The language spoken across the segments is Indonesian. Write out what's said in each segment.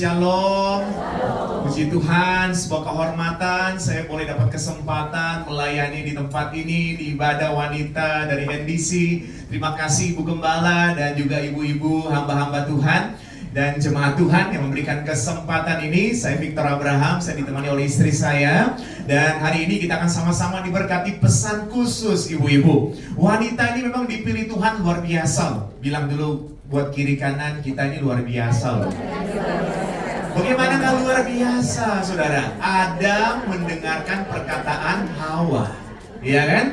Shalom, puji Tuhan, sebuah kehormatan saya boleh dapat kesempatan melayani di tempat ini, di ibadah wanita dari NDC. Terima kasih Ibu Gembala dan juga ibu-ibu hamba-hamba Tuhan dan jemaat Tuhan yang memberikan kesempatan ini. Saya Victor Abraham, saya ditemani oleh istri saya. Dan hari ini kita akan sama-sama diberkati pesan khusus ibu-ibu. Wanita ini memang dipilih Tuhan luar biasa. Bilang dulu buat kiri kanan, kita ini luar biasa loh. Bagaimana gak luar biasa, saudara? Adam mendengarkan perkataan Hawa, ya kan?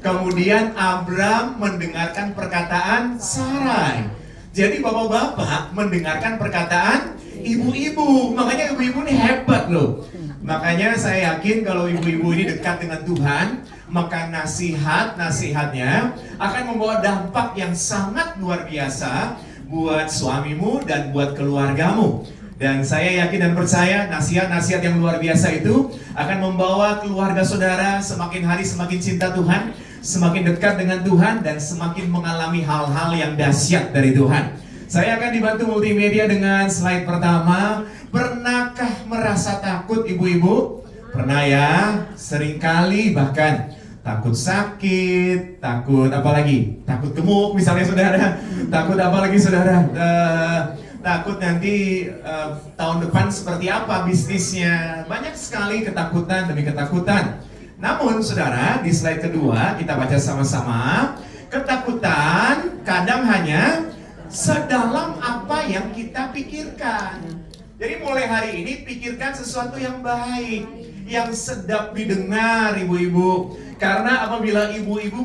Kemudian Abram mendengarkan perkataan Sarai. Jadi bapak-bapak mendengarkan perkataan ibu-ibu. Makanya ibu-ibu ini hebat loh. Makanya saya yakin kalau ibu-ibu ini dekat dengan Tuhan, maka nasihatnya akan membawa dampak yang sangat luar biasa buat suamimu dan buat keluargamu. Dan saya yakin dan percaya nasihat-nasihat yang luar biasa itu akan membawa keluarga saudara semakin hari semakin cinta Tuhan, semakin dekat dengan Tuhan, dan semakin mengalami hal-hal yang dahsyat dari Tuhan. Saya akan dibantu multimedia dengan slide pertama. Pernahkah merasa takut ibu-ibu? Pernah ya? Seringkali bahkan takut sakit, takut apa lagi? Takut gemuk misalnya saudara. Takut apa lagi saudara? Takut nanti tahun depan seperti apa bisnisnya. Banyak sekali ketakutan demi ketakutan. Namun saudara, di slide kedua kita baca sama-sama. Ketakutan kadang hanya sedalam apa yang kita pikirkan. Jadi mulai hari ini pikirkan sesuatu yang baik, yang sedap didengar ibu-ibu. Karena apabila ibu-ibu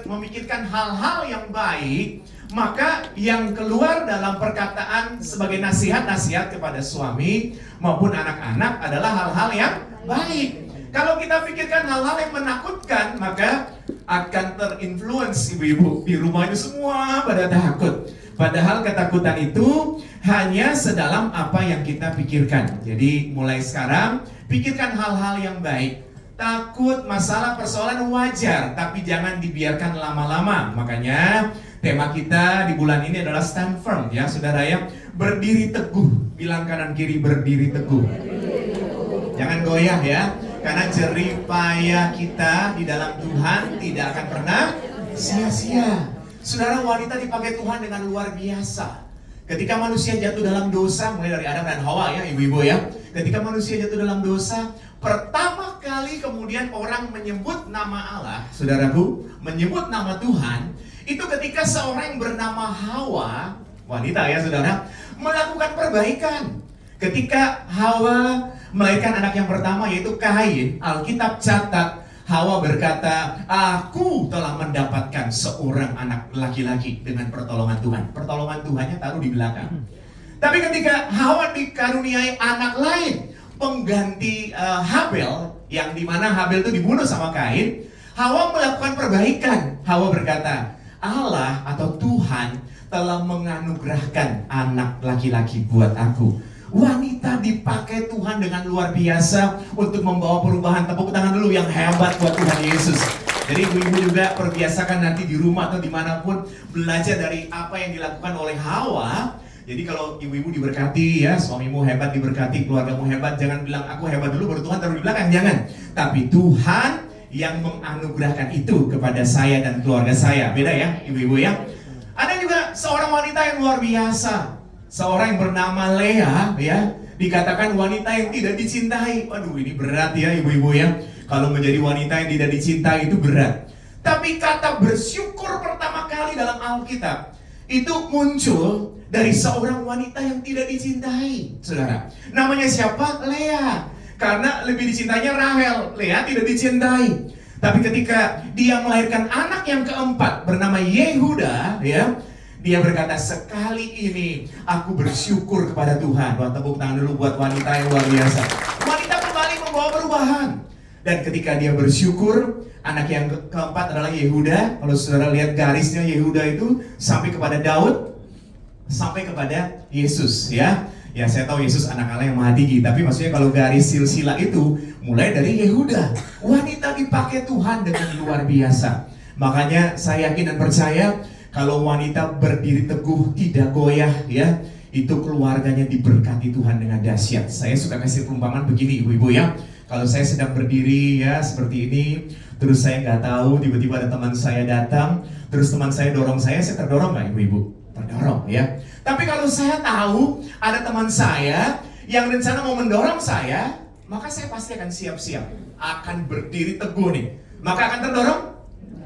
memikirkan hal-hal yang baik, maka yang keluar dalam perkataan sebagai nasihat-nasihat kepada suami maupun anak-anak adalah hal-hal yang baik. Kalau kita pikirkan hal-hal yang menakutkan, maka akan terinfluence ibu-ibu. Di rumah itu semua pada takut. Padahal ketakutan itu hanya sedalam apa yang kita pikirkan. Jadi mulai sekarang, pikirkan hal-hal yang baik. Takut masalah persoalan wajar, tapi jangan dibiarkan lama-lama. Makanya tema kita di bulan ini adalah stand firm ya saudara ya. Berdiri teguh. Bilang kanan kiri berdiri teguh. Jangan goyah ya. Karena jerih payah kita di dalam Tuhan tidak akan pernah sia-sia. Saudara, wanita dipakai Tuhan dengan luar biasa. Ketika manusia jatuh dalam dosa, mulai dari Adam dan Hawa ya ibu-ibu ya. Ketika manusia jatuh dalam dosa, pertama kali kemudian orang menyebut nama Allah, saudaraku, menyebut nama Tuhan, itu ketika seorang yang bernama Hawa, wanita ya saudara, melakukan perbaikan. Ketika Hawa melahirkan anak yang pertama yaitu Kain, Alkitab catat Hawa berkata, aku telah mendapatkan seorang anak laki-laki dengan pertolongan Tuhan. Pertolongan Tuhannya taruh di belakang. Tapi ketika Hawa dikaruniai anak lain, pengganti Habel, yang dimana Habel itu dibunuh sama Kain, Hawa melakukan perbaikan. Hawa berkata, Allah atau Tuhan telah menganugerahkan anak laki-laki buat aku. Wanita dipakai Tuhan dengan luar biasa untuk membawa perubahan. Tepuk tangan dulu yang hebat buat Tuhan Yesus. Jadi ibu-ibu juga perbiasakan nanti di rumah atau dimanapun belajar dari apa yang dilakukan oleh Hawa. Jadi kalau ibu-ibu diberkati ya, suamimu hebat diberkati, keluargamu hebat, jangan bilang aku hebat dulu baru Tuhan taruh di belakang, jangan. Tapi Tuhan yang menganugerahkan itu kepada saya dan keluarga saya. Beda ya ibu-ibu ya. Ada juga seorang wanita yang luar biasa. Seorang yang bernama Leah ya, dikatakan wanita yang tidak dicintai. Waduh, ini berat ya ibu-ibu ya. Kalau menjadi wanita yang tidak dicintai itu berat. Tapi kata bersyukur pertama kali dalam Alkitab itu muncul dari seorang wanita yang tidak dicintai, saudara. Namanya siapa? Leah. Karena lebih dicintainya Rahel. Leah tidak dicintai. Tapi ketika dia melahirkan anak yang keempat bernama Yehuda ya, dia berkata, sekali ini aku bersyukur kepada Tuhan. Wah, tepuk tangan dulu buat wanita yang luar biasa. Wanita kembali membawa perubahan. Dan ketika dia bersyukur, anak yang keempat adalah Yehuda. Kalau saudara lihat garisnya, Yehuda itu sampai kepada Daud, sampai kepada Yesus ya. Ya saya tahu Yesus anak Allah yang maha tinggi, tapi maksudnya kalau garis silsilah itu mulai dari Yehuda. Wanita dipakai Tuhan dengan luar biasa. Makanya saya yakin dan percaya kalau wanita berdiri teguh tidak goyah ya, itu keluarganya diberkati Tuhan dengan dahsyat. Saya suka kasih perumpamaan begini ibu-ibu ya. Kalau saya sedang berdiri ya seperti ini, terus saya nggak tahu tiba-tiba ada teman saya datang, terus teman saya dorong saya terdorong nggak ibu-ibu? Terdorong ya. Tapi kalau saya tahu ada teman saya yang rencana mau mendorong saya, maka saya pasti akan siap-siap, akan berdiri teguh nih. Maka akan terdorong?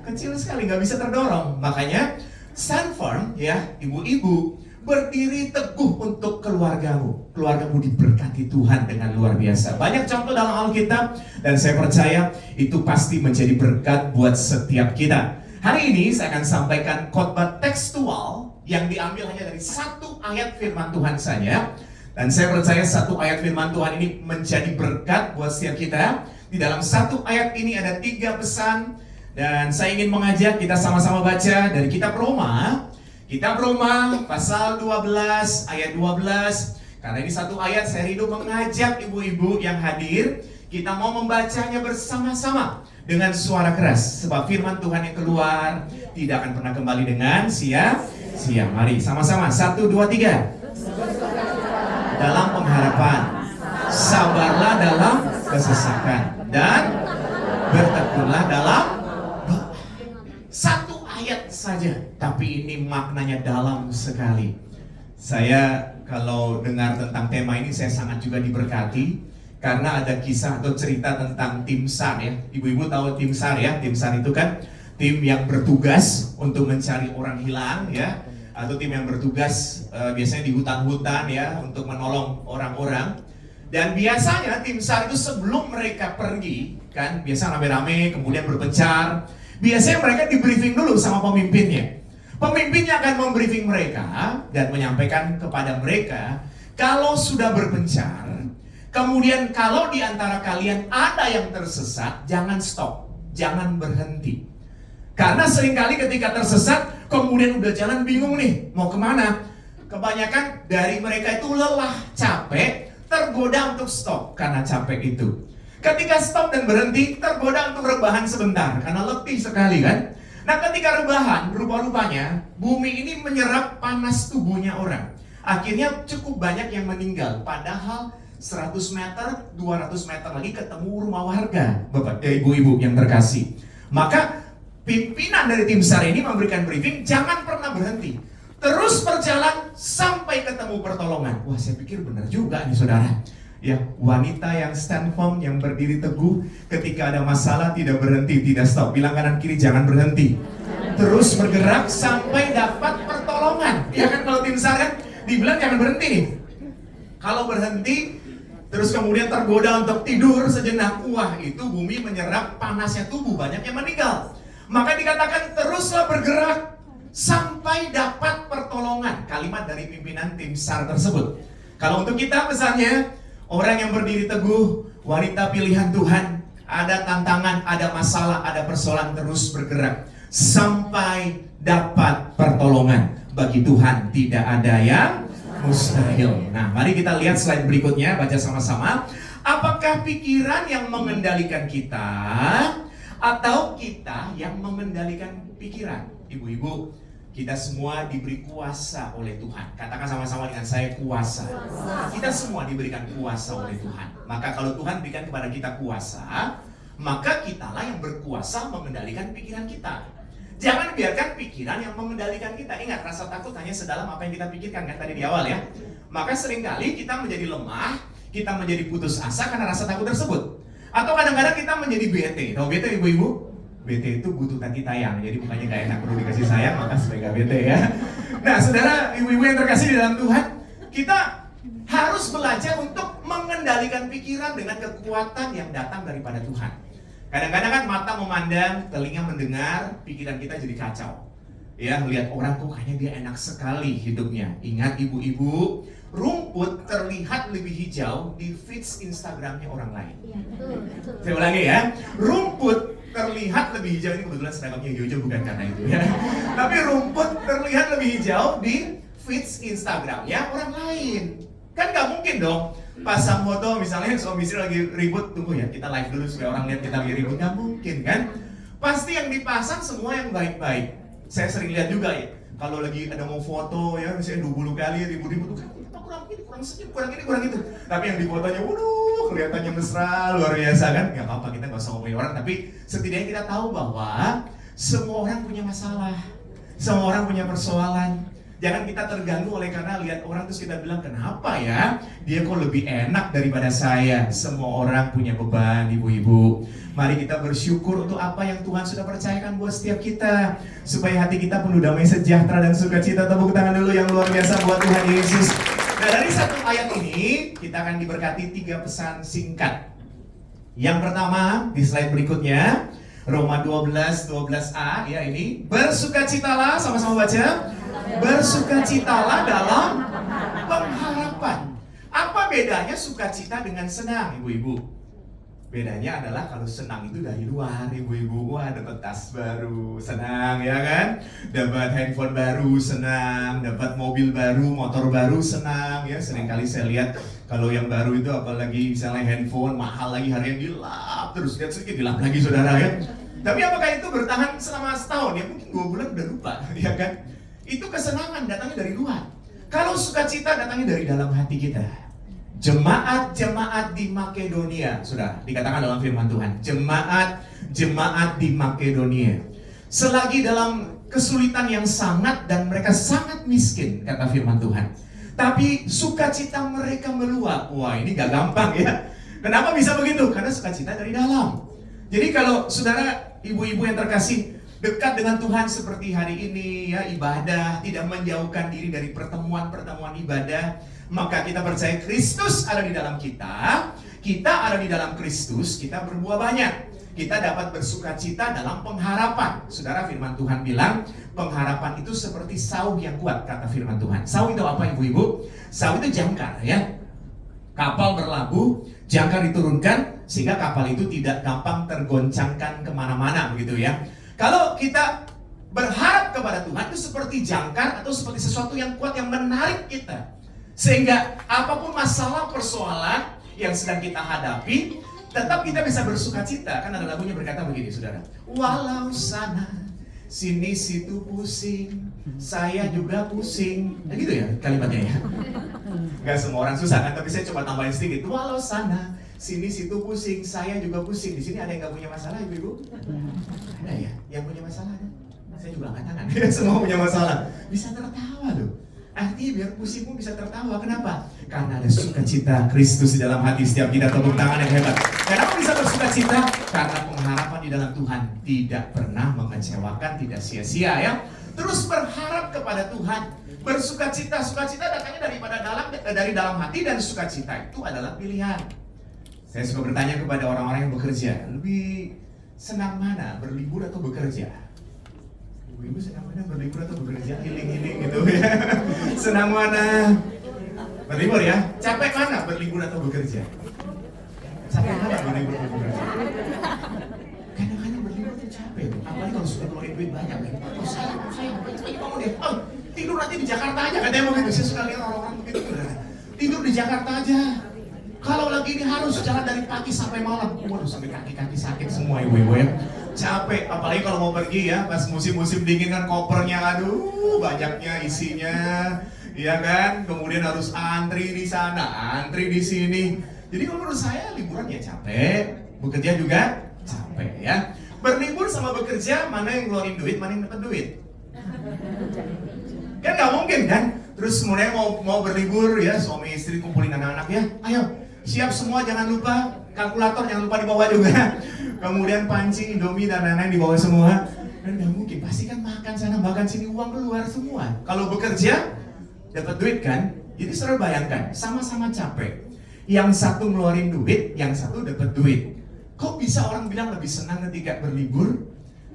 Kecil sekali, nggak bisa terdorong. Makanya stand firm ya ibu-ibu, berdiri teguh untuk keluargamu. Keluargamu diberkati Tuhan dengan luar biasa. Banyak contoh dalam Alkitab dan saya percaya itu pasti menjadi berkat buat setiap kita. Hari ini saya akan sampaikan khotbah tekstual yang diambil hanya dari satu ayat firman Tuhan saja. Dan saya percaya satu ayat firman Tuhan ini menjadi berkat buat setiap kita. Di dalam satu ayat ini ada 3 pesan. Dan saya ingin mengajak kita sama-sama baca dari kitab Roma. Kitab Roma pasal 12 ayat 12. Karena ini satu ayat, saya rindu mengajak ibu-ibu yang hadir, kita mau membacanya bersama-sama dengan suara keras. Sebab firman Tuhan yang keluar tidak akan pernah kembali dengan sia-sia. Mari sama-sama, 1, 2, 3. Dalam pengharapan, sabarlah dalam kesesakan, dan bertekunlah dalam doa. Satu ayat saja, tapi ini maknanya dalam sekali. Saya kalau dengar tentang tema ini saya sangat juga diberkati karena ada kisah atau cerita tentang tim SAR ya. Ibu-ibu tahu tim SAR ya? Tim SAR itu kan tim yang bertugas untuk mencari orang hilang ya, atau tim yang bertugas biasanya di hutan-hutan ya untuk menolong orang-orang. Dan biasanya tim SAR itu sebelum mereka pergi kan biasa rame-rame kemudian berpencar. Biasanya mereka di briefing dulu sama pemimpinnya. Pemimpinnya akan membriefing mereka dan menyampaikan kepada mereka kalau sudah berpencar, kemudian kalau di antara kalian ada yang tersesat, jangan stop, jangan berhenti. Karena seringkali ketika tersesat, kemudian udah jalan bingung nih, mau kemana? Kebanyakan dari mereka itu lelah, capek, tergoda untuk stop karena capek itu. Ketika stop dan berhenti, tergoda untuk rebahan sebentar karena letih sekali kan. Nah ketika rebahan, rupa-rupanya bumi ini menyerap panas tubuhnya orang. Akhirnya cukup banyak yang meninggal. Padahal 100 meter, 200 meter lagi ketemu rumah warga, Bapak, ibu-ibu yang terkasih. Maka pimpinan dari tim SAR ini memberikan briefing, jangan pernah berhenti. Terus berjalan sampai ketemu pertolongan. Wah saya pikir benar juga nih saudara. Ya, wanita yang stand firm, yang berdiri teguh ketika ada masalah tidak berhenti, tidak stop. Bilang kanan kiri jangan berhenti. Terus bergerak sampai dapat pertolongan. Ya kan kalau tim SAR kan dibilang jangan berhenti nih. Kalau berhenti terus kemudian tergoda untuk tidur sejenak, wah itu bumi menyerap panasnya tubuh, banyak yang meninggal. Maka dikatakan teruslah bergerak sampai dapat pertolongan. Kalimat dari pimpinan tim SAR tersebut. Kalau untuk kita pesannya, orang yang berdiri teguh, wanita pilihan Tuhan, ada tantangan, ada masalah, ada persoalan, terus bergerak sampai dapat pertolongan. Bagi Tuhan tidak ada yang mustahil. Nah, mari kita lihat slide berikutnya, baca sama-sama. Apakah pikiran yang mengendalikan kita atau kita yang mengendalikan pikiran? Ibu-ibu, kita semua diberi kuasa oleh Tuhan. Katakan sama-sama dengan saya, kuasa. Kita semua diberikan kuasa oleh Tuhan. Maka kalau Tuhan berikan kepada kita kuasa, maka kitalah yang berkuasa mengendalikan pikiran kita. Jangan biarkan pikiran yang mengendalikan kita. Ingat, rasa takut hanya sedalam apa yang kita pikirkan kan tadi di awal ya. Maka seringkali kita menjadi lemah, kita menjadi putus asa karena rasa takut tersebut. Atau kadang-kadang kita menjadi bete. Tahu bete ibu-ibu? BT itu butuh kaki tayang, jadi bukannya gak enak perlu dikasih sayang, maka supaya gak BT ya. Nah saudara, ibu-ibu yang terkasih di dalam Tuhan, kita harus belajar untuk mengendalikan pikiran dengan kekuatan yang datang daripada Tuhan. Kadang-kadang kan mata memandang, telinga mendengar, pikiran kita jadi kacau. Ya, melihat orang kok kayaknya dia enak sekali hidupnya. Ingat ibu-ibu, rumput terlihat lebih hijau di feeds Instagramnya orang lain. Saya ulangi ya, rumput terlihat lebih hijau, ini kebetulan seragamnya hijau bukan karena itu ya. Tapi rumput terlihat lebih hijau di feeds Instagramnya orang lain. Kan gak mungkin dong pasang foto misalnya suami istri lagi ribut, tunggu ya kita live dulu supaya orang lihat kita lagi ribut. Gak mungkin kan. Pasti yang dipasang semua yang baik-baik. Saya sering lihat juga ya, Kalau lagi ada mau foto ya, misalnya 20 kali, ribu-ribu tuh kan kurang ini, kurang senyum, kurang ini, kurang itu. Tapi yang di fotonya, waduh, kelihatannya mesra, luar biasa kan? Gak apa-apa, kita gak usah ngomongin orang, tapi setidaknya kita tahu bahwa semua orang punya masalah, semua orang punya persoalan. Jangan kita terganggu oleh karena lihat orang terus kita bilang, kenapa ya dia kok lebih enak daripada saya. Semua orang punya beban, ibu-ibu. Mari kita bersyukur untuk apa yang Tuhan sudah percayakan buat setiap kita, supaya hati kita penuh damai sejahtera dan sukacita. Tepuk tangan dulu yang luar biasa buat Tuhan Yesus. Nah, dari satu ayat ini kita akan diberkati 3 pesan singkat. Yang pertama di slide berikutnya, Roma 12:12a ya, ini bersukacitalah, sama-sama baca. Bersukacitalah dalam pengharapan. Apa bedanya sukacita dengan senang, ibu-ibu? Bedanya adalah kalau senang itu dari luar, ibu-ibu. Wah, dapat tas baru, senang ya kan? Dapat handphone baru, senang. Dapat mobil baru, motor baru, senang ya. Seringkali saya lihat kalau yang baru itu apalagi misalnya handphone mahal lagi, harian dilap terus, lihat sedikit dilap lagi saudara ya. Tapi apakah itu bertahan selama setahun? Ya mungkin 2 bulan udah lupa ya kan? Itu kesenangan datangnya dari luar. Kalau sukacita datangnya dari dalam hati kita. Jemaat-jemaat di Makedonia, sudah dikatakan dalam firman Tuhan, jemaat di Makedonia selagi dalam kesulitan yang sangat dan mereka sangat miskin, kata firman Tuhan, tapi sukacita mereka meluap. Wah, ini gak gampang ya. Kenapa bisa begitu? Karena sukacita dari dalam. Jadi kalau saudara, ibu-ibu yang terkasih, dekat dengan Tuhan seperti hari ini ya, ibadah, tidak menjauhkan diri dari pertemuan-pertemuan ibadah, maka kita percaya Kristus ada di dalam kita ada di dalam Kristus, kita berbuah banyak. Kita dapat bersukacita dalam pengharapan. Saudara, firman Tuhan bilang, pengharapan itu seperti sauh yang kuat, kata firman Tuhan. Sauh itu apa, ibu-ibu? Sauh itu jangkar ya. Kapal berlabuh, jangkar diturunkan sehingga kapal itu tidak gampang tergoncangkan kemana-mana, begitu ya. Kalau kita berharap kepada Tuhan itu seperti jangkar atau seperti sesuatu yang kuat yang menarik kita, sehingga apapun masalah persoalan yang sedang kita hadapi, tetap kita bisa bersukacita. Kan ada lagunya berkata begini, saudara, walau sana sini situ pusing, saya juga pusing. Nah, gitu ya kalimatnya ya. Gak semua orang susah kan, tapi saya coba tambahin sedikit. Walau sana sini situ pusing, saya juga pusing. Di sini ada yang gak punya masalah, ibu-ibu? Ada ya, yang punya masalah ada. Saya juga angkat tangan. Semua punya masalah. Bisa tertawa loh. Artinya biar pusingmu bisa tertawa. Kenapa? Karena ada sukacita Kristus di dalam hati setiap kita. Tepuk tangan yang hebat. Kenapa bisa bersukacita? Karena pengharapan di dalam Tuhan tidak pernah mengecewakan, tidak sia-sia ya. Terus berharap kepada Tuhan. Bersukacita, sukacita datangnya dari dalam hati, dan sukacita itu adalah pilihan. Saya suka bertanya kepada orang-orang yang bekerja, lebih senang mana, berlibur atau bekerja? Ibu-ibu senang mana, berlibur atau bekerja? Healing-healing gitu ya. Senang mana? Berlibur ya. Capek mana, berlibur atau bekerja? Capek mana, berlibur atau bekerja? Kadang-kadang berlibur tuh capek. Apalagi kalau sudah keluarin duit banyak kan. Oh sayang, kamu deh. Oh, tidur nanti di Jakarta aja, katanya begitu. Saya suka lihat orang-orang begitu. Tidur di Jakarta aja. Kalau lagi ini harus jalan dari pagi sampai malam. Waduh, sampai kaki-kaki sakit semua ibu-ibu ya. Capek, apalagi kalau mau pergi ya, pas musim-musim dingin kan kopernya, aduh, banyaknya isinya, ya kan? Kemudian harus antri di sana, antri di sini. Jadi kalau menurut saya liburan ya capek, bekerja juga capek ya. Berlibur sama bekerja, mana yang ngeluarin duit, mana yang dapat duit? Kan nggak mungkin kan? Terus kemudian mau berlibur ya, suami istri kumpulin anak-anak ya, ayo. Siap semua, jangan lupa kalkulator, jangan lupa dibawa juga. Kemudian panci, indomie dan lain-lain dibawa semua. Dan gak mungkin, pasti kan makan sana, makan sini, uang keluar semua. Kalau bekerja, dapat duit kan? Jadi saudara bayangkan, sama-sama capek. Yang satu ngeluarin duit, yang satu dapat duit. Kok bisa orang bilang lebih senang ketika berlibur?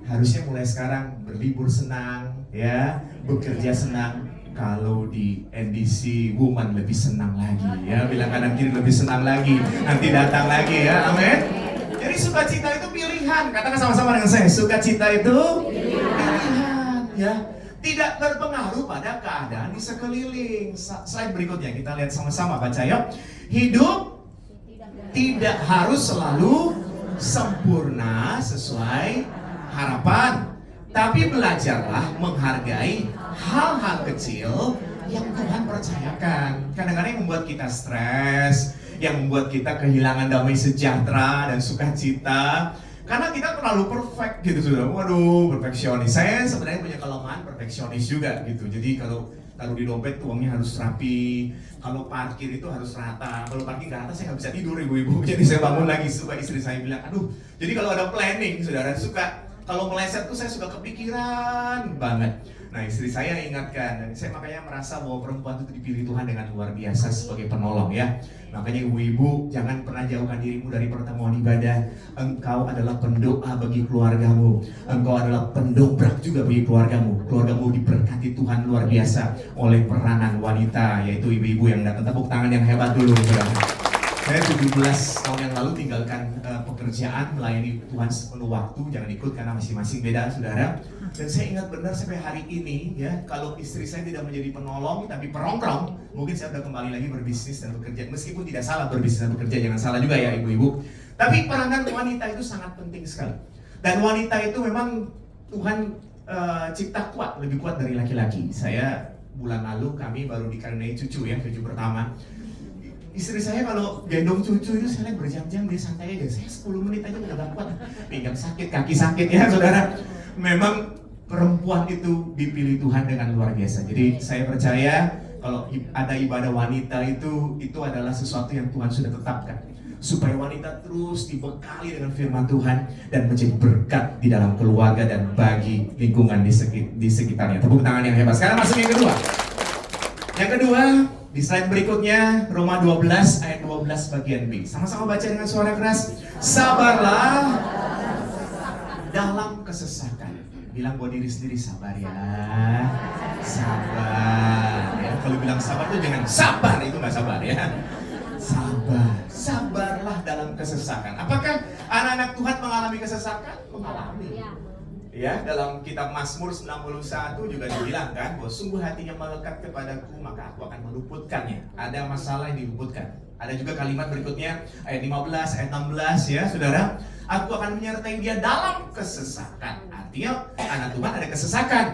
Harusnya mulai sekarang berlibur senang, ya, bekerja senang. Kalau di NDC Woman lebih senang lagi ya, bilang kanan kiri lebih senang lagi, nanti datang lagi ya, amin. Jadi sukacita itu pilihan, katakan sama-sama dengan saya, sukacita itu pilihan ya, tidak terpengaruh pada keadaan di sekeliling. Slide berikutnya kita lihat sama-sama, baca yuk. Hidup tidak harus selalu sempurna sesuai harapan. Tapi belajarlah menghargai hal-hal kecil yang Tuhan percayakan. Kadang-kadang yang membuat kita stres, yang membuat kita kehilangan damai sejahtera dan sukacita, karena kita terlalu perfect gitu sudah. Waduh, perfeksionis. Saya sebenarnya punya kelemahan perfeksionis juga gitu. Jadi kalau taruh di dompet uangnya harus rapi, kalau parkir itu harus rata. Kalau parkir nggak rata saya nggak bisa tidur ibu-ibu. Jadi saya bangun lagi, supaya istri saya bilang, aduh. Jadi kalau ada planning, saudara suka kalau meleset tuh saya suka kepikiran banget. Nah istri saya ingatkan, dan saya makanya merasa bahwa perempuan itu dipilih Tuhan dengan luar biasa sebagai penolong ya. Makanya ibu-ibu jangan pernah jauhkan dirimu dari pertemuan ibadah. Engkau adalah pendoa bagi keluargamu. Engkau adalah pendobrak juga bagi keluargamu. Keluargamu diberkati Tuhan luar biasa oleh peranan wanita, yaitu ibu-ibu yang datang. Tepuk tangan yang hebat dulu saudara. Saya 17 tahun yang lalu tinggalkan pekerjaan melayani Tuhan sepenuh waktu. Jangan ikut karena masing-masing beda saudara. Dan saya ingat benar sampai hari ini ya, kalau istri saya tidak menjadi penolong tapi perongkrong, mungkin saya sudah kembali lagi berbisnis dan bekerja. Meskipun tidak salah berbisnis dan bekerja, jangan salah juga ya ibu-ibu. Tapi peranan wanita itu sangat penting sekali. Dan wanita itu memang Tuhan cipta kuat, lebih kuat dari laki-laki. Saya bulan lalu kami baru dikaruniai cucu ya, cucu pertama. Istri saya kalau gendong cucu itu saya lihat berjam-jam dia santai aja. Saya 10 menit aja udah gak kuat. Pinggang sakit, kaki sakit ya saudara. Memang perempuan itu dipilih Tuhan dengan luar biasa. Jadi saya percaya kalau ada ibadah wanita itu adalah sesuatu yang Tuhan sudah tetapkan. Supaya wanita terus dibekali dengan firman Tuhan dan menjadi berkat di dalam keluarga dan bagi lingkungan di sekitarnya. Tepuk tangan yang hebat. Sekarang masuk yang kedua. Yang kedua, di slide berikutnya, Roma 12 ayat 12 bagian B. Sama-sama baca dengan suara keras. Sabarlah dalam kesesakan. Bilang buat diri sendiri, sabar ya. Sabar ya. Kalau bilang sabar tuh jangan sabar, itu nggak sabar ya. Sabar. Sabarlah dalam kesesakan. Apakah anak-anak Tuhan mengalami kesesakan? Mengalami. Ya, dalam kitab Mazmur 91 juga dibilang kan bahwa sungguh hatinya melekat kepadaku maka aku akan meluputkannya. Ada masalah yang diluputkan. Ada juga kalimat berikutnya ayat 15, ayat 16 ya saudara. Aku akan menyertai dia dalam kesesakan. Artinya anak Tuhan ada kesesakan.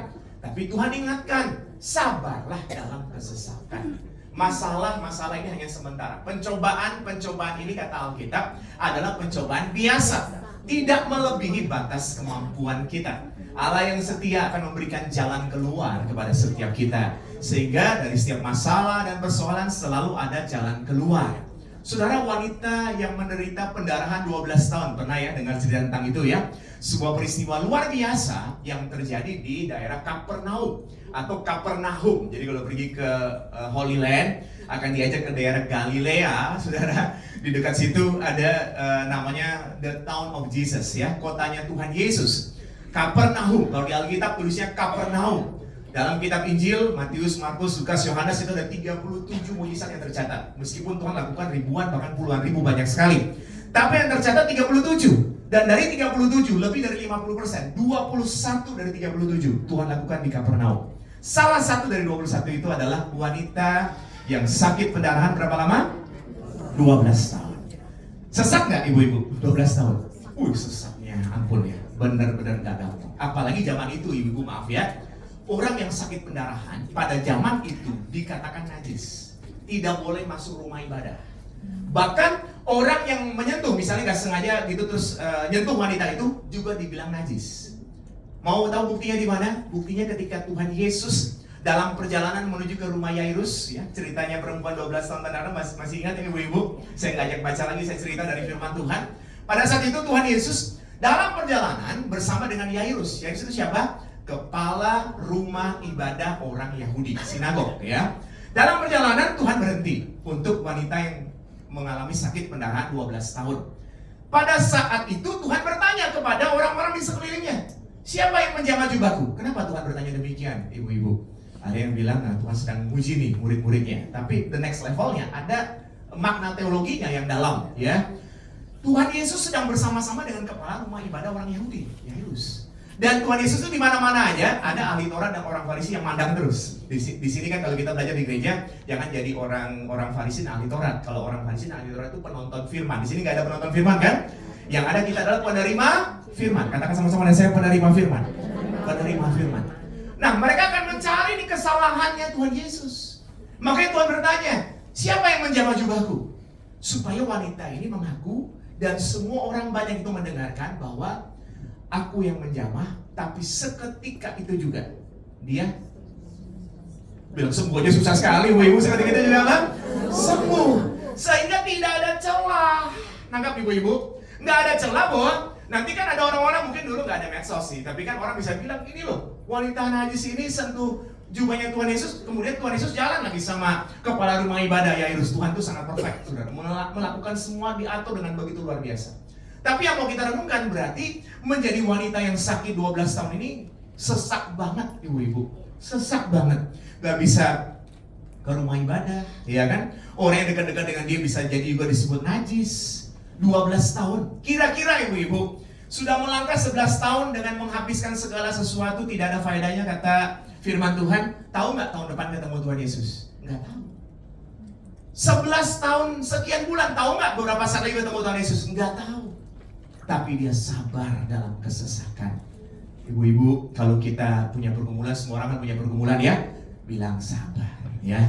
Tapi Tuhan ingatkan, sabarlah dalam kesesakan. Masalah-masalah ini hanya sementara. Pencobaan ini kata Alkitab adalah pencobaan biasa. Tidak melebihi batas kemampuan kita. Allah yang setia akan memberikan jalan keluar kepada setiap kita. Sehingga dari setiap masalah dan persoalan selalu ada jalan keluar. Saudara, wanita yang menderita pendarahan 12 tahun, pernah ya dengar cerita tentang itu ya? Sebuah peristiwa luar biasa yang terjadi di daerah Kapernaum atau Kapernaum. Jadi kalau pergi ke Holy Land akan diajak ke daerah Galilea, saudara. Di dekat situ ada namanya The Town of Jesus ya, kotanya Tuhan Yesus. Kapernaum, kalau di Alkitab tulisnya Kapernaum. Dalam kitab Injil, Matius, Markus, Lukas, Yohanes itu ada 37 mujizat yang tercatat. Meskipun Tuhan lakukan ribuan, bahkan puluhan ribu, banyak sekali. Tapi yang tercatat 37. Dan dari 37, lebih dari 50%, 21 dari 37 Tuhan lakukan di Kapernaum. Salah satu dari 21 itu adalah wanita yang sakit pendarahan berapa lama? 12 tahun. Sesak nggak ibu-ibu? 12 tahun. Sesaknya ampun ya. Benar-benar gak gampang. Apalagi zaman itu ibu-ibu, maaf ya. Orang yang sakit pendarahan pada zaman itu dikatakan najis. Tidak boleh masuk rumah ibadah. Bahkan orang yang menyentuh, misalnya nggak sengaja gitu terus nyentuh wanita itu juga dibilang najis. Mau tahu buktinya di mana? Buktinya ketika Tuhan Yesus dalam perjalanan menuju ke rumah Yairus, ya, ceritanya perempuan 12 tahun pendarahan, masih ingat ya ibu-ibu? Saya ngajak baca lagi, saya cerita dari firman Tuhan. Pada saat itu Tuhan Yesus dalam perjalanan bersama dengan Yairus. Yairus itu siapa? Kepala rumah ibadah orang Yahudi, sinagog ya. Dalam perjalanan Tuhan berhenti untuk wanita yang mengalami sakit pendarahan 12 tahun. Pada saat itu Tuhan bertanya kepada orang-orang di sekelilingnya, siapa yang menjamah jubahku? Kenapa Tuhan bertanya demikian, ibu-ibu? Ada yang bilang, nah, Tuhan sedang uji nih murid-muridnya. Tapi the next levelnya ada makna teologinya yang dalam ya. Tuhan Yesus sedang bersama-sama dengan kepala rumah ibadah orang Yahudi, Yairus. Dan Tuhan Yesus itu di mana-mana aja ada ahli Taurat dan orang Farisi yang mandang terus. Di sini kan kalau kita belajar di gereja, jangan jadi orang Farisi dan ahli Taurat. Kalau orang Farisi dan ahli Taurat itu penonton firman. Di sini nggak ada penonton firman kan? Yang ada kita adalah penerima firman. Katakan sama-sama dengan saya, penerima firman. penerima firman. Nah, mereka akan mencari nih kesalahannya Tuhan Yesus. Makanya Tuhan bertanya, siapa yang menjamah jubahku? Supaya wanita ini mengaku dan semua orang banyak itu mendengarkan bahwa aku yang menjamah, tapi seketika itu juga dia bilang sembuhnya susah sekali, ibu-ibu seketika itu juga apa? Sembuh. Sehingga tidak ada celah. Nangkap ibu-ibu? Nggak ada celah bahwa nanti kan ada orang-orang mungkin dulu nggak ada medsos sih, tapi kan orang bisa bilang ini loh, wanita najis ini sentuh jubahnya Tuhan Yesus, kemudian Tuhan Yesus jalan lagi sama kepala rumah ibadah Yairus. Tuhan itu sangat perfect, saudara, melakukan semua diatur dengan begitu luar biasa. Tapi yang mau kita renungkan berarti menjadi wanita yang sakit 12 tahun ini sesak banget ibu-ibu, sesak banget, nggak bisa ke rumah ibadah, ya kan? Orang yang dekat-dekat dengan dia bisa jadi juga disebut najis. 12 tahun, kira-kira ibu-ibu sudah melangkah 11 tahun dengan menghabiskan segala sesuatu, tidak ada faedahnya kata firman Tuhan. Tahu nggak tahun depan ketemu Tuhan Yesus? Nggak tahu. 11 tahun sekian bulan, tahu nggak beberapa saat lagi ketemu Tuhan Yesus? Nggak tahu. Tapi dia sabar dalam kesesakan. Ibu-ibu, kalau kita punya pergumulan, semua orang kan punya pergumulan ya, bilang sabar ya.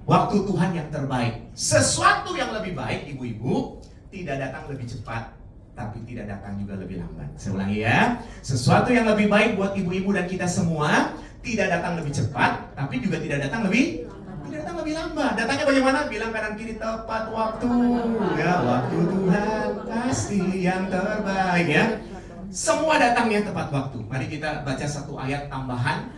Waktu Tuhan yang terbaik, sesuatu yang lebih baik ibu-ibu tidak datang lebih cepat, tapi tidak datang juga lebih lambat. Saya ulangi ya, sesuatu yang lebih baik buat ibu-ibu dan kita semua tidak datang lebih cepat, tapi juga tidak datang lebih lambat. Datangnya bagaimana? Bilang kanan kiri, tepat waktu. Ya, waktu Tuhan pasti yang terbaik ya. Semua datangnya tepat waktu. Mari kita baca satu ayat tambahan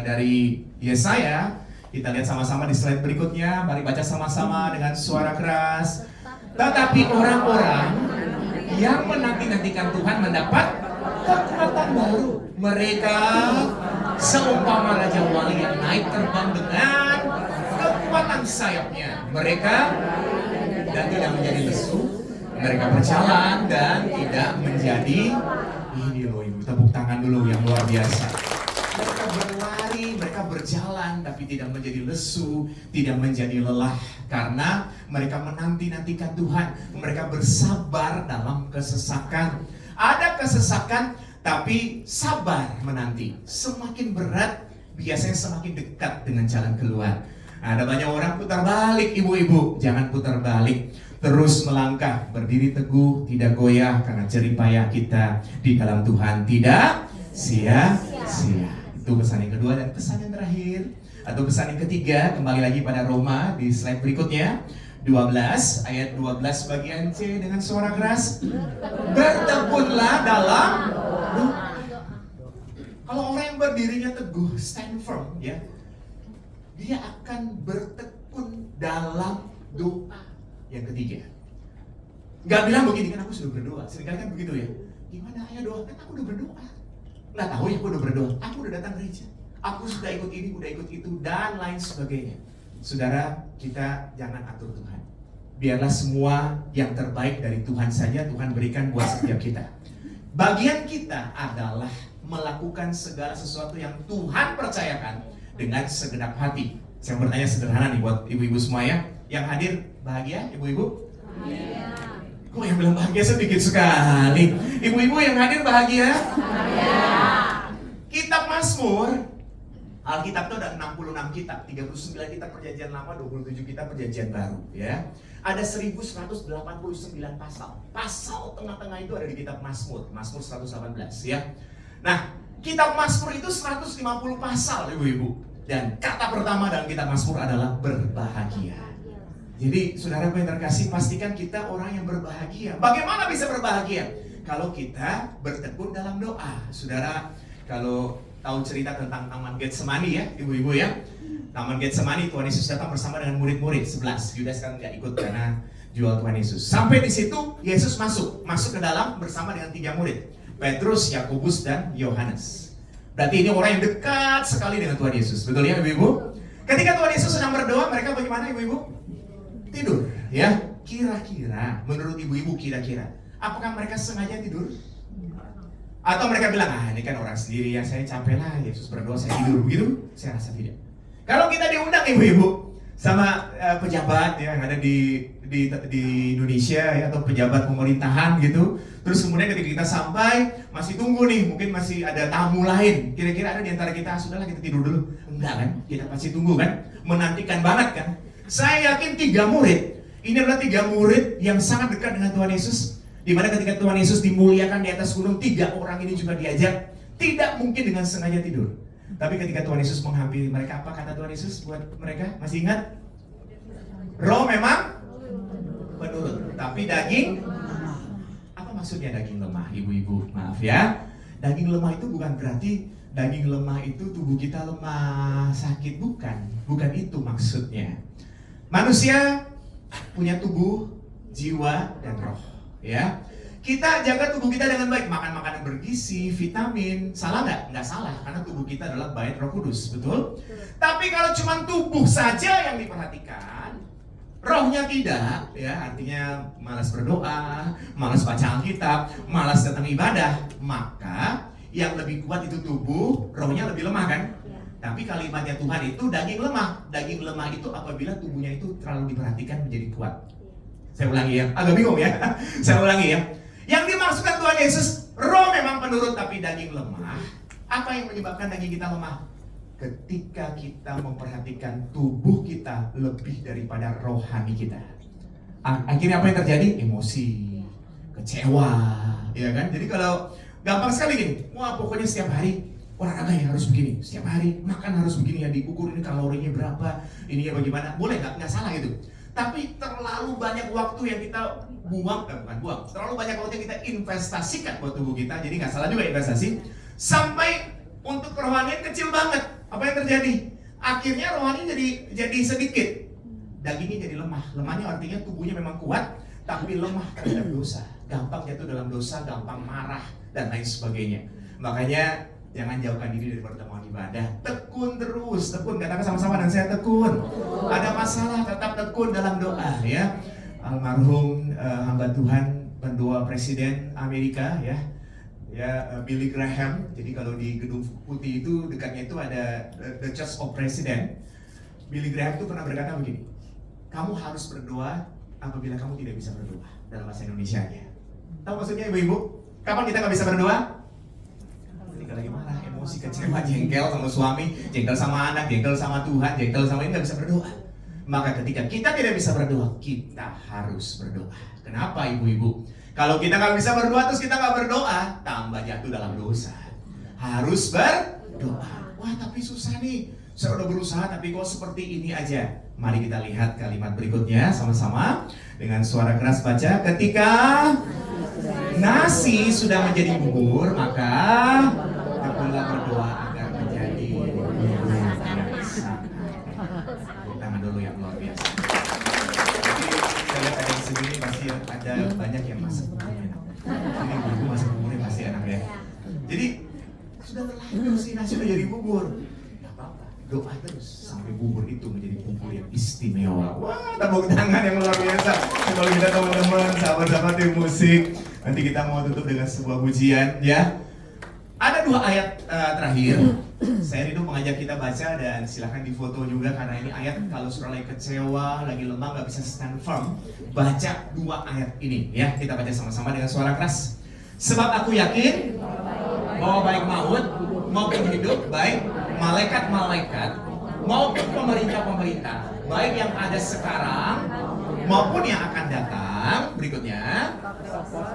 dari Yesaya. Kita lihat sama-sama di slide berikutnya. Mari baca sama-sama dengan suara keras. Tetapi orang-orang yang menanti-nantikan Tuhan mendapat kekuatan baru. Mereka seumpama raja wali yang naik terbang dengan kekuatan sayapnya. Mereka dan tidak menjadi lesu. Mereka berjalan dan tidak menjadi, ini loh ibu, tepuk tangan dulu yang luar biasa. Mereka berlari, mereka berjalan, tapi tidak menjadi lesu, tidak menjadi lelah. Karena mereka menanti-nantikan Tuhan. Mereka bersabar dalam kesesakan. Ada kesesakan, tapi sabar menanti. Semakin berat, biasanya semakin dekat dengan jalan keluar. Ada banyak orang putar balik ibu-ibu. Jangan putar balik. Terus melangkah, berdiri teguh, tidak goyah. Karena jerih payah kita di dalam Tuhan tidak sia-sia. Itu pesan yang kedua. Dan pesan yang terakhir atau pesan yang ketiga, kembali lagi pada Roma di slide berikutnya 12 ayat 12 bagian C dengan suara keras. Bertekunlah dalam doa. Kalau orang yang berdirinya teguh, stand firm ya, dia akan bertekun dalam doa. Yang ketiga, nggak bilang begini, kan aku sudah berdoa. Seringkali kan begitu ya, gimana ayah doa, kan aku udah berdoa. Nggak tahu ya, aku udah berdoa, aku udah datang gereja, aku sudah ikut ini, udah ikut itu, dan lain sebagainya. Saudara, kita jangan atur Tuhan. Biarlah semua yang terbaik dari Tuhan saja Tuhan berikan buat setiap kita. Bagian kita adalah melakukan segala sesuatu yang Tuhan percayakan dengan segenap hati. Saya bertanya sederhana nih buat ibu-ibu semua ya. Yang hadir bahagia, ibu-ibu? Bahagia. Kok yang bilang bahagia sedikit sekali? Ibu-ibu yang hadir bahagia? Bahagia. Kitab Mazmur, Alkitab itu ada 66 kitab, 39 kitab perjanjian lama, 27 kitab perjanjian baru ya. Ada 1189 pasal. Pasal tengah-tengah itu ada di kitab Mazmur, Mazmur 118 ya. Nah, kitab Mazmur itu 150 pasal ibu-ibu. Dan kata pertama dalam kitab Mazmur adalah berbahagia. Jadi saudara yang terkasih, pastikan kita orang yang berbahagia. Bagaimana bisa berbahagia? Kalau kita bertekun dalam doa. Saudara, kalau tahu cerita tentang Taman Getsemani ya, ibu-ibu ya. Taman Getsemani, Tuhan Yesus datang bersama dengan murid-murid 11. Yudas kan nggak ikut karena jual Tuhan Yesus. Sampai di situ Yesus masuk ke dalam bersama dengan 3 murid, Petrus, Yakobus, dan Yohanes. Berarti ini orang yang dekat sekali dengan Tuhan Yesus. Betul ya ibu-ibu? Ketika Tuhan Yesus sedang berdoa, mereka bagaimana ibu-ibu? Tidur ya. Kira-kira menurut ibu-ibu, kira-kira apakah mereka sengaja tidur? Atau mereka bilang, ini kan orang sendiri ya, saya capek lah, Yesus berdoa saya tidur, begitu? Saya rasa tidak. Kalau kita diundang ibu-ibu, sama pejabat ya yang ada di Indonesia ya, atau pejabat pemerintahan gitu. Terus kemudian ketika kita sampai masih tunggu nih, mungkin masih ada tamu lain. Kira-kira ada di antara kita, sudahlah kita tidur dulu. Enggak kan? Kita pasti tunggu kan? Menantikan banget kan? Saya yakin 3 murid. Ini adalah 3 murid yang sangat dekat dengan Tuhan Yesus. Di mana ketika Tuhan Yesus dimuliakan di atas gunung, 3 orang ini juga diajak. Tidak mungkin dengan sengaja tidur. Tapi ketika Tuhan Yesus menghampiri mereka, apa kata Tuhan Yesus buat mereka? Masih ingat? Roh memang penurut, tapi daging, apa maksudnya daging lemah, ibu-ibu? Maaf ya, daging lemah itu bukan berarti daging lemah itu tubuh kita lemah, sakit, bukan itu maksudnya. Manusia punya tubuh, jiwa, dan roh, ya. Kita jaga tubuh kita dengan baik, makan makanan bergizi, vitamin. Salah nggak? Nggak salah, karena tubuh kita adalah bait Roh Kudus, betul? Tapi kalau cuma tubuh saja yang diperhatikan, rohnya tidak, ya artinya malas berdoa, malas baca Alkitab, malas datang ibadah, maka yang lebih kuat itu tubuh, rohnya lebih lemah kan? Tapi kalimatnya Tuhan itu daging lemah. Daging lemah itu apabila tubuhnya itu terlalu diperhatikan menjadi kuat. Saya ulangi ya, agak bingung ya. Saya ulangi ya. Yang dimaksudkan Tuhan Yesus, roh memang penurut tapi daging lemah. Apa yang menyebabkan daging kita lemah? Ketika kita memperhatikan tubuh kita lebih daripada rohani kita. Akhirnya apa yang terjadi? Emosi, kecewa, ya kan? Jadi kalau gampang sekali gini, wah pokoknya setiap hari olahraga ya harus begini, setiap hari makan harus begini ya, diukur ini kalorinya berapa, ini ya bagaimana, boleh nggak salah gitu. Tapi terlalu banyak waktu yang kita buang, terlalu banyak waktu yang kita investasikan buat tubuh kita, jadi nggak salah juga investasi. Sampai untuk kerohanian kecil banget, apa yang terjadi? Akhirnya rohani jadi sedikit, dagingnya jadi lemah. Lemahnya artinya tubuhnya memang kuat, tapi lemah terhadap dosa, gampang jatuh dalam dosa, gampang marah dan lain sebagainya. Makanya jangan jauhkan diri dari pertemuan ibadah. Tekun terus, tekun. Katakan sama-sama dan saya tekun. Ada masalah tetap tekun dalam doa ya. Almarhum hamba Tuhan pendoa Presiden Amerika ya, Billy Graham. Jadi kalau di Gedung Putih itu dekatnya itu ada the Church of President. Billy Graham itu pernah berkata begini, kamu harus berdoa apabila kamu tidak bisa berdoa, dalam bahasa Indonesianya. Tahu maksudnya ibu-ibu? Kapan kita nggak bisa berdoa? Ketika lagi marah, emosi, kecewa, jengkel sama suami, jengkel sama anak, jengkel sama Tuhan, jengkel sama ini, nggak bisa berdoa. Maka ketika kita tidak bisa berdoa, kita harus berdoa. Kenapa ibu-ibu? Kalau kita nggak bisa berdoa terus kita nggak berdoa, tambah jatuh dalam dosa. Harus berdoa. Wah tapi susah nih, saya udah berusaha tapi kok seperti ini aja. Mari kita lihat kalimat berikutnya sama-sama dengan suara keras baca. Ketika nasi sudah menjadi bubur, maka tekunlah berdoa agar menjadi bubur yang sangat. Tepuk tangan dulu yang luar biasa. Jadi saya lihat ada di sini masih ada banyak yang masak buburnya. Ini bubur masak buburnya masih enak ya. Jadi sudah terlanjur sih nasi sudah jadi bubur. Gak apa-apa, doa terus sampai bubur itu menjadi bubur yang istimewa. Wah, tepuk tangan yang luar biasa. Kalau kita teman-teman, sahabat-sahabat di musik, nanti kita mau tutup dengan sebuah pujian ya. Ada 2 ayat terakhir. Saya rindu mengajak kita baca dan silahkan difoto juga karena ini ayat kalau sudah lagi kecewa, lagi lemah, nggak bisa stand firm, baca 2 ayat ini ya. Kita baca sama-sama dengan suara keras. Sebab aku yakin bahwa baik maut maupun hidup, baik malaikat-malaikat maupun pemerintah-pemerintah, baik yang ada sekarang maupun yang akan datang berikutnya,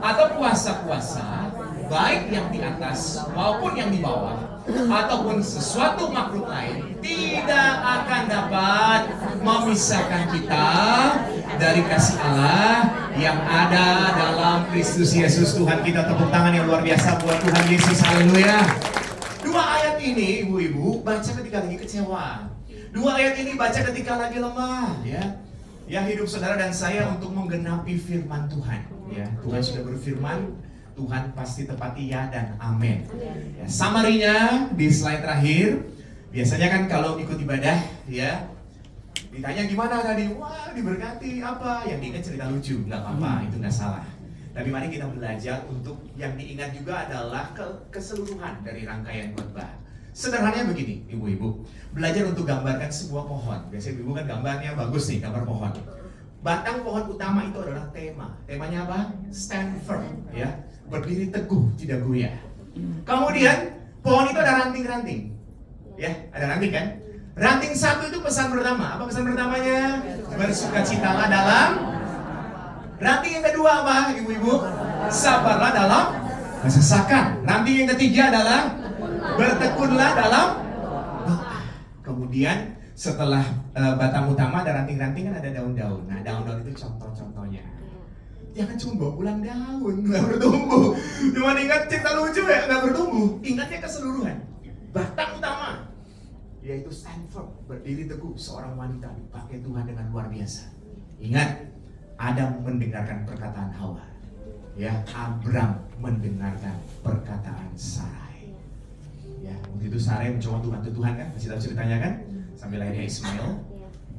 atau kuasa-kuasa, baik yang di atas maupun yang di bawah, ataupun sesuatu makhluk lain, tidak akan dapat memisahkan kita dari kasih Allah yang ada dalam Kristus Yesus Tuhan kita. Tepuk tangan yang luar biasa buat Tuhan Yesus, haleluya. 2 ayat ini ibu-ibu baca ketika lagi kecewa, 2 ayat ini baca ketika lagi lemah ya. Ya, hidup saudara dan saya untuk menggenapi firman Tuhan ya. Tuhan sudah berfirman, Tuhan pasti tepati ya dan amin ya. Summary-nya di slide terakhir. Biasanya kan kalau ikut ibadah ya, ditanya gimana tadi, wah diberkati apa, yang diingat cerita lucu, nggak apa-apa, itu nggak salah. Tapi mari kita belajar untuk yang diingat juga adalah keseluruhan dari rangkaian khotbah. Sederhananya begini, ibu-ibu. Belajar untuk gambarkan sebuah pohon. Biasanya ibu kan gambarnya bagus nih, gambar pohon. Batang pohon utama itu adalah tema. Temanya apa? Stand firm, ya. Berdiri teguh, tidak goyah. Kemudian pohon itu ada ranting-ranting. Ya, ada ranting kan? Ranting satu itu pesan pertama. Apa pesan pertamanya? Bersukacitalah dalam. Ranting yang kedua apa, ibu-ibu? Sabarlah dalam kesesakan. Ranting yang ketiga adalah bertekunlah dalam doa. Kemudian setelah batang utama ada ranting-ranting kan ada daun-daun. Nah, daun-daun itu contoh-contohnya. Jangan cuma bawa pulang daun, nggak bertumbuh. Cuma ingat cerita lucu ya, nggak bertumbuh. Ingatnya keseluruhan. Batang utama yaitu stand firm, berdiri teguh, seorang wanita dipakai Tuhan dengan luar biasa. Ingat, Adam mendengarkan perkataan Hawa. Ya, Abram mendengarkan perkataan Sarai. Ya, waktu itu Sarai mencoba untuk bantu Tuhan kan, masih tahu ceritanya kan? Sambil lahirnya Ismail.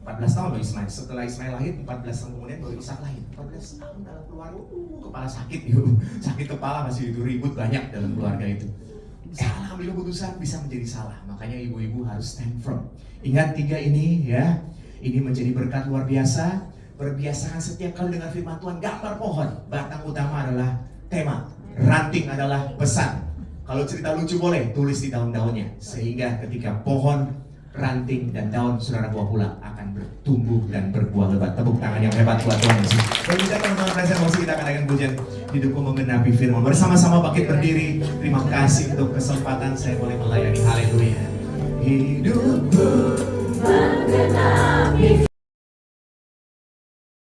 14 tahun baru Ismail. Setelah Ismail lahir, 14 tahun kemudian baru Ishak lahir. 14 tahun dalam keluarga, kepala sakit yuk. Sakit kepala masih itu ribut banyak dalam keluarga itu. Salah ambil keputusan bisa menjadi salah. Makanya ibu-ibu harus stand firm. Ingat 3 ini ya. Ini menjadi berkat luar biasa. Berbiasakan setiap kali dengan firman Tuhan. Gambar pohon, batang utama adalah tema, ranting adalah pesan. Kalau cerita lucu boleh tulis di daun-daunnya. Sehingga ketika pohon, ranting dan daun saudara buah pulang akan bertumbuh dan berbuah lebat. Tepuk tangan yang hebat buat Tuhan Yesus. Kalau kita teman-teman presentasi kita akan akan pujian didukung menggenapi firman. Bersama-sama bangkit berdiri. Terima kasih untuk kesempatan saya boleh melayani. Haleluya. Hidupku menggenapi